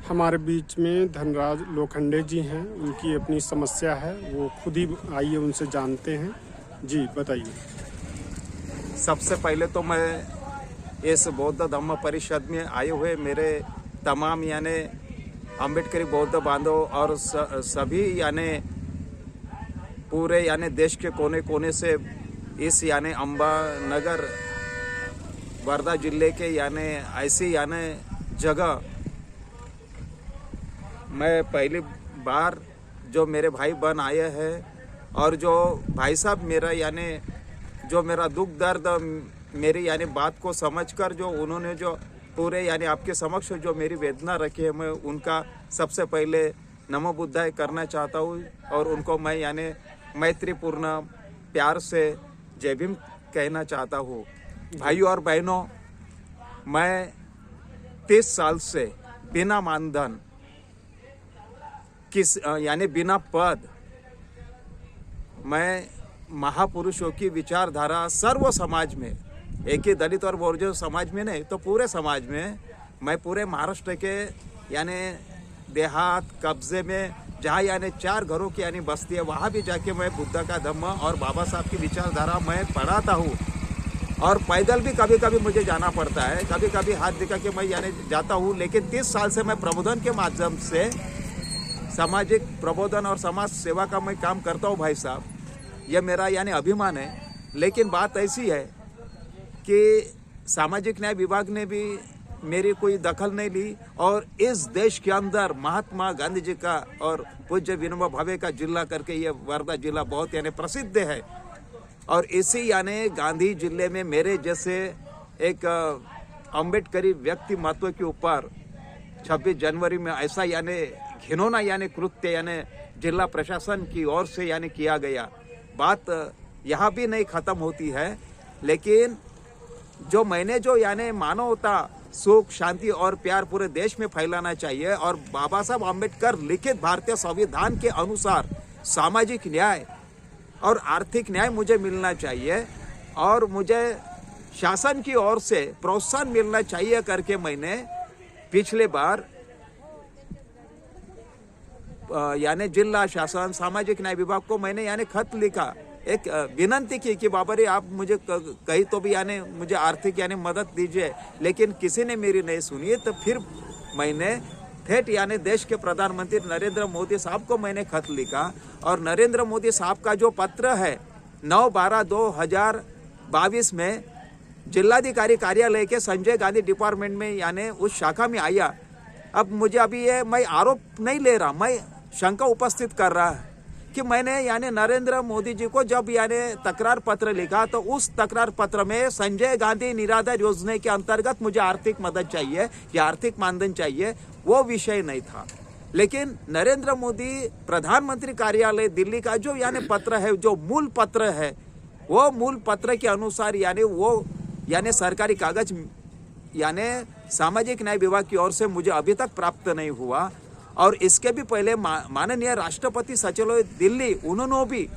हमारे बीच में धनराज लोखंडे जी हैं। उनकी अपनी समस्या है, वो खुद ही आइए उनसे जानते हैं। जी बताइए। सबसे पहले तो मैं इस बौद्ध धम्म परिषद में आए हुए मेरे तमाम यानी अम्बेडकरी बौद्ध बांधव और सभी यानी पूरे यानी देश के कोने कोने से इस यानी अम्बा नगर वर्धा जिले के यानी ऐसी यानी जगह मैं पहली बार जो मेरे भाई बहन आए हैं और जो भाई साहब मेरा यानी जो मेरा दुख दर्द मेरी यानी बात को समझकर जो उन्होंने जो पूरे यानी आपके समक्ष जो मेरी वेदना रखी है, मैं उनका सबसे पहले नमो बुद्धाय करना चाहता हूँ और उनको मैं यानी मैत्रीपूर्ण प्यार से जय भीम कहना चाहता हूँ। भाइयों और बहनों, मैं 30 साल से बिना मानधन यानी बिना पद मैं महापुरुषों की विचारधारा सर्व समाज में, एक ही दलित और बहुजन समाज में नहीं तो पूरे समाज में, मैं पूरे महाराष्ट्र के यानी देहात कब्जे में जहाँ यानी 4 घरों की यानी बस्ती है, वहाँ भी जाके मैं बुद्ध का धम्म और बाबा साहब की विचारधारा मैं पढ़ाता हूँ। और पैदल भी कभी कभी मुझे जाना पड़ता है, कभी कभी हाथ दिखा के मैं यानी जाता हूँ। लेकिन 30 साल से मैं प्रबोधन के माध्यम से सामाजिक प्रबोधन और समाज सेवा का मैं काम करता हूँ। भाई साहब, यह मेरा यानी अभिमान है। लेकिन बात ऐसी है कि सामाजिक न्याय विभाग ने भी मेरी कोई दखल नहीं ली और इस देश के अंदर महात्मा गांधी जी का और पूज्य विनोबा भावे का जिला करके ये वर्धा जिला बहुत यानी प्रसिद्ध है। और इसी यानी गांधी जिले में मेरे जैसे एक अम्बेडकरी व्यक्ति महत्व के ऊपर 26 जनवरी में ऐसा यानी घिनौना यानी कृत्य यानी जिला प्रशासन की ओर से यानी किया गया। बात यहाँ भी नहीं खत्म होती है, लेकिन जो मैंने जो यानी मानवता सुख शांति और प्यार पूरे देश में फैलाना चाहिए और बाबा साहब अम्बेडकर लिखित भारतीय संविधान के अनुसार सामाजिक न्याय और आर्थिक न्याय मुझे मिलना चाहिए और मुझे शासन की ओर से प्रोत्साहन मिलना चाहिए करके मैंने पिछले बार यानी जिला शासन सामाजिक न्याय विभाग को मैंने यानी खत लिखा, एक विनंती की कि बाबा रे आप मुझे कहीं तो भी यानी मुझे आर्थिक यानी मदद दीजिए। लेकिन किसी ने मेरी नहीं सुनी। तो फिर मैंने ठेठ यानी देश के प्रधानमंत्री नरेंद्र मोदी साहब को मैंने खत लिखा और नरेंद्र मोदी साहब का जो पत्र है 9/12/2022 में जिलाधिकारी कार्यालय के संजय गांधी डिपार्टमेंट में यानी उस शाखा में आया। अब मुझे अभी ये मैं आरोप नहीं ले रहा, मैं शंका उपस्थित कर रहा है कि मैंने यानी नरेंद्र मोदी जी को जब यानी तकरार पत्र लिखा तो उस तकरार पत्र में संजय गांधी निराधार योजना के अंतर्गत मुझे आर्थिक मदद चाहिए या आर्थिक मानधन चाहिए, वो विषय नहीं था। लेकिन नरेंद्र मोदी प्रधानमंत्री कार्यालय दिल्ली का जो यानी पत्र है, जो मूल पत्र है, वो मूल पत्र के अनुसार यानी वो यानी सरकारी कागज यानी सामाजिक न्याय विभाग की ओर से मुझे अभी तक प्राप्त नहीं हुआ। और इसके भी पहले माननीय राष्ट्रपति सचिवालय दिल्ली, उन्होंने भी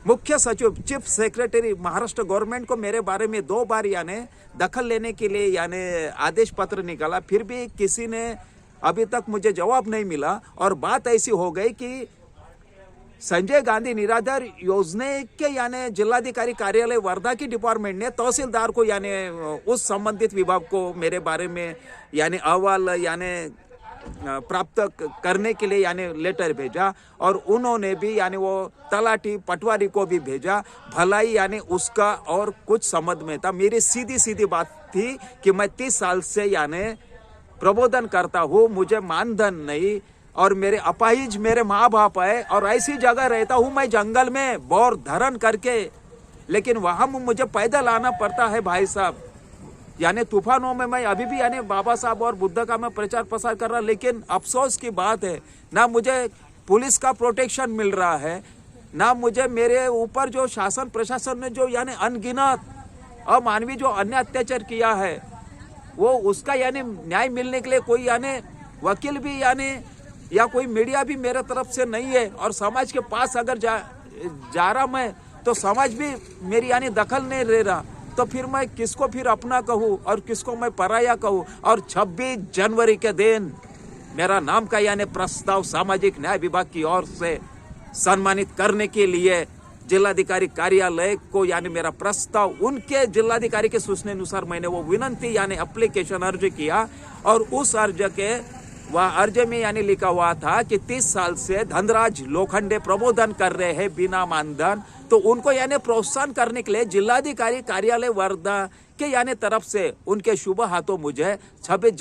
मुख्य सचिव चीफ सेक्रेटरी महाराष्ट्र गवर्नमेंट को मेरे बारे में 2 बार यानी दखल लेने के लिए यानी आदेश पत्र निकाला, फिर भी किसी ने अभी तक मुझे जवाब नहीं मिला। और बात ऐसी हो गई कि संजय गांधी निराधार योजना के यानी जिलाधिकारी कार्यालय वर्धा की डिपार्टमेंट ने तहसीलदार को यानी उस संबंधित विभाग को मेरे बारे में यानी अहवाल यानी प्राप्त करने के लिए यानी लेटर भेजा और उन्होंने भी यानी वो तलाटी पटवारी को भी भेजा। भलाई यानी उसका और कुछ समझ में था। मेरी सीधी सीधी बात थी कि मैं 30 साल से यानी प्रबोधन करता हूँ, मुझे मानधन नहीं और मेरे अपाहिज मेरे माँ बाप है और ऐसी जगह रहता हूँ मैं जंगल में बोर धरण करके, लेकिन वहाँ मुझे पैदल आना पड़ता है। भाई साहब, यानी तूफानों में मैं अभी भी यानी बाबा साहब और बुद्ध का मैं प्रचार प्रसार कर रहा, लेकिन अफसोस की बात है ना मुझे पुलिस का प्रोटेक्शन मिल रहा है, ना मुझे मेरे ऊपर जो शासन प्रशासन ने जो यानी अनगिनत अमानवीय जो अन्य अत्याचार किया है, वो उसका यानी न्याय मिलने के लिए कोई यानी वकील भी यानी या कोई मीडिया भी मेरे तरफ से नहीं है। और समाज के पास अगर जा रहा मैं तो समाज भी मेरी यानी दखल नहीं ले रहा, तो फिर मैं किसको फिर अपना कहूँ और किसको मैं पराया कहूँ। और 26 जनवरी के दिन मेरा नाम का यानी प्रस्ताव सामाजिक न्याय विभाग की ओर से सम्मानित करने के लिए जिलाधिकारी कार्यालय को यानी मेरा प्रस्ताव उनके जिलाधिकारी के सूचना अनुसार मैंने वो विनंती यानी एप्लीकेशन अर्ज किया और उस अर्ज के वह अर्ज में यानी लिखा हुआ था कि 30 साल से धनराज लोखंडे प्रबोधन कर रहे हैं बिना मानधन, तो उनको यानी प्रोत्साहन करने के लिए जिलाधिकारी कार्यालय वर्धा के यानी तरफ से उनके शुभ हाथों मुझे 26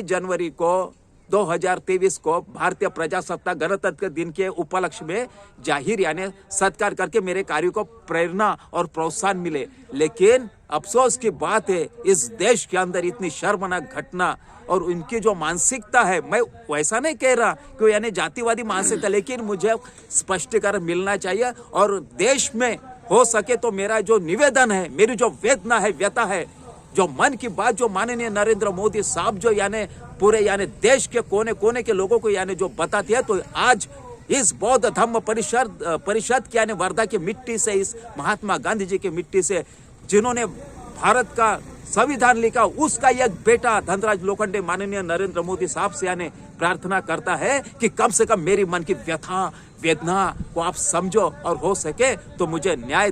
जनवरी को 2023 को भारतीय प्रजासत्ताक गणतंत्र दिन के उपलक्ष्य में जाहिर यानी सत्कार करके मेरे कार्य को प्रेरणा और प्रोत्साहन मिले। लेकिन अफसोस की बात है, इस देश के अंदर इतनी शर्मनाक घटना और उनकी जो मानसिकता है, मैं वैसा नहीं कह रहा कि यानी जातिवादी मानसिकता, लेकिन मुझे स्पष्टीकरण मिलना चाहिए। और देश में हो सके तो मेरा जो निवेदन है, मेरी जो वेदना है, व्यथा है, जो मन की बात जो माननीय नरेंद्र मोदी साहब जो यानी पूरे यानी देश के कोने कोने के लोगों को यानी जो बताती है, तो आज इस बौद्ध धम्म परिषद की यानी वर्धा की मिट्टी से, इस महात्मा गांधी जी की मिट्टी से, जिन्होंने भारत का संविधान लिखा, उसका एक बेटा धनराज लोखंडे माननीय नरेंद्र मोदी साहब से यानी प्रार्थना करता है कि कम से कम मेरी मन की व्यथा वेदना को आप समझो और हो सके तो मुझे न्याय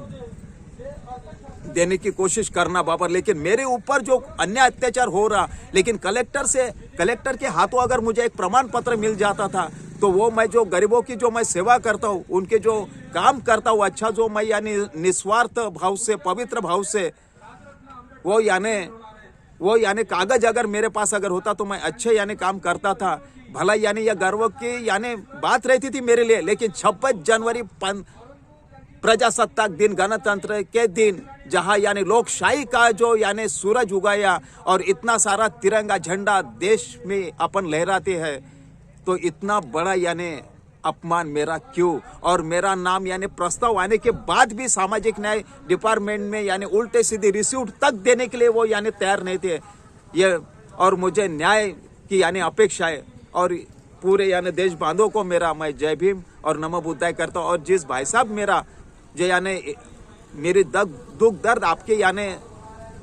देने की कोशिश करना बाबा। लेकिन मेरे ऊपर जो अन्याय अत्याचार हो रहा, लेकिन कलेक्टर के हाथों अगर मुझे एक प्रमाण पत्र मिल जाता था तो वो मैं जो गरीबों की जो मैं सेवा करता हूँ, उनके जो काम करता हूँ, अच्छा जो मैं यानी निस्वार्थ भाव से, पवित्र भाव से, वो यानी कागज अगर मेरे पास अगर होता तो मैं अच्छे यानी काम करता था। भला यानी यह गर्व की यानी बात रहती थी मेरे लिए। लेकिन 26 जनवरी प्रजासत्ताक दिन, गणतंत्र के दिन, जहां यानी लोकशाही का जो यानी सूरज उगाया और इतना सारा तिरंगा झंडा देश में अपन लहराते हैं, तो इतना बड़ा यानी अपमान मेरा क्यों? और मेरा नाम यानी प्रस्ताव आने के बाद भी सामाजिक न्याय डिपार्टमेंट में यानी उल्टे सीधे रिसीट तक देने के लिए वो यानी तैयार नहीं थे। ये और मुझे न्याय की यानी अपेक्षा है। और पूरे यानी देश बांधों को मेरा मैं जय भीम और नमो बुद्धाय करता हूँ। और जिस भाई साहब मेरा जो यानी मेरी दुख दर्द आपके यानी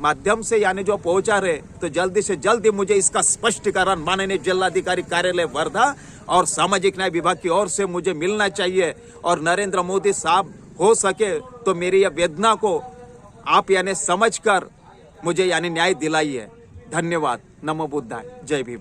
माध्यम से यानी जो पहुंचा रहे, तो जल्दी से जल्दी मुझे इसका स्पष्टीकरण माननीय जिलाधिकारी कार्यालय वर्धा और सामाजिक न्याय विभाग की ओर से मुझे मिलना चाहिए। और नरेंद्र मोदी साहब हो सके तो मेरी यह वेदना को आप यानी समझकर मुझे यानी न्याय दिलाइए। धन्यवाद। नमो बुद्धाय। जय भीम।